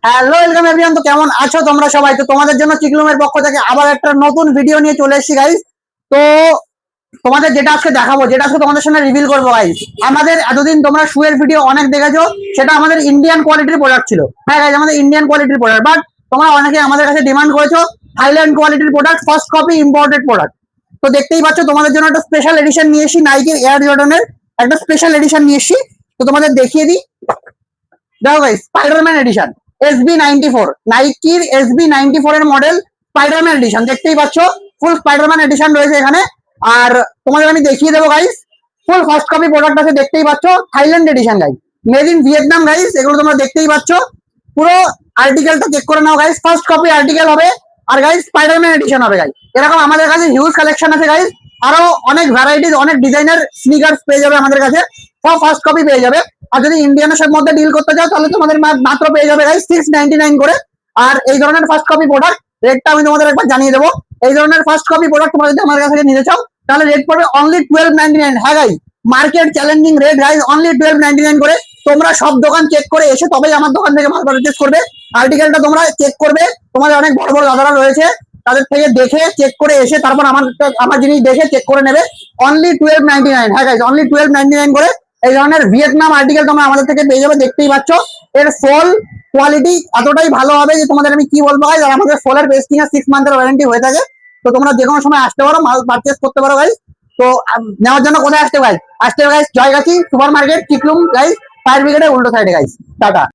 Hello welcome everyone. তো কেমন আছো তোমরা সবাই? তো তোমাদের জন্য চিকলুমের পক্ষ থেকে আবার একটা নতুন ভিডিও নিয়ে চলে এসেছি গাইস। তো তোমাদের যেটা আজকে দেখাবো, যেটা আজকে তোমাদের সামনে রিভিল করবো গাইস, আমাদের এতদিন তোমরা শুয়ের ভিডিও অনেক দেখেছো, সেটা আমাদের ইন্ডিয়ান কোয়ালিটির প্রোডাক্ট ছিল। হ্যাঁ গাইস, আমাদের ইন্ডিয়ান কোয়ালিটির প্রোডাক্ট, বাট তোমরা অনেকে আমাদের কাছে ডিমান্ড করেছো থাইল্যান্ড কোয়ালিটির product, first copy imported product. তো দেখতেই পাচ্ছ তোমাদের জন্য একটা স্পেশাল এডিশন নিয়ে এসেছি, নাইকের এয়ার জর্ডানের একটা স্পেশাল এডিশন নিয়ে এসেছি। তো তোমাদের দেখিয়ে দিই, দেখো guys, Spiderman addition SB94, নাইকির SB94 এর মডেল স্পাইডারম্যান এডিশন দেখতেই পাচ্ছ। ফুল স্পাইডারম্যান এডিশন রয়েছে এখানে। আর তোমাদের আমি দেখিয়ে দেবো guys, full first copy product আছে, দেখতেই পাচ্ছ। Thailand edition guys, made in Vietnam guys, এগুলো তোমরা দেখতেই পাচ্ছ। পুরো আর্টিকেলটা চেক করে নাও গাইস, ফার্স্ট কপি আর্টিকেল হবে। আর গাইস স্পাইডারম্যান এডিশন হবে গাইস। এরকম আমাদের কাছে হিউজ কালেকশন আছে গাইস, আরো অনেক ভ্যারাইটিস, অনেক ডিজাইনার স্নিকার্স পেয়ে যাবে আমাদের কাছে, সব ফার্স্ট কপি পেয়ে যাবে। আর যদি ইন্ডিয়ানের মধ্যে ডিল করতে চাও তাহলে তোমাদের মাত্র পেয়ে যাবে গাইস 699 করে। আর এই ধরনের ফার্স্ট কপি প্রোডাক্ট রেটটা আমি তোমাদের একবার জানিয়ে দেবো। এই ধরনের ফার্স্ট কপি প্রোডাক্ট তোমরা যদি আমার কাছ থেকে নিতে চাও তাহলে রেট পড়বে অনলি 1299। হ্যাঁ guys, market challenging rate guys, only 1299 করে। তোমরা সব দোকান চেক করে এসে তবেই আমার দোকান থেকে মাল পারচেজ করবে। আর্টিকেলটা তোমরা চেক করবে, তোমাদের অনেক বড় বড় দাদারা রয়েছে, তাদের থেকে দেখে চেক করে এসে তারপর আমার জিনিস দেখে চেক করে নেবে। অনলি 1299। হ্যাঁ গাইস, অনলি 1299 করে এই ধরনের ভিয়েতনাম আর্টিকেল তোমরা আমাদের থেকে পেয়ে যাবে। দেখতেই পাচ্ছ এর সোল কোয়ালিটি এতটাই ভালো হবে যে তোমাদের আমি কি বলবো গাইস। আর আমাদের সোলের পেস্টিং এর 6 মান্থের ওয়ারেন্টি হয়ে থাকে। তো তোমরা যে কোনো সময় আসতে পারো, মাল পারচেজ করতে পারো গাইস। তো নেওয়ার জন্য কোথায় আসতে গাইস? আসতে গাইস জয়গাছি সুপার মার্কেট, চিকলুম গাইস, ফায়ার ব্রিগেডের উল্টো সাইডে গাইস। টাটা।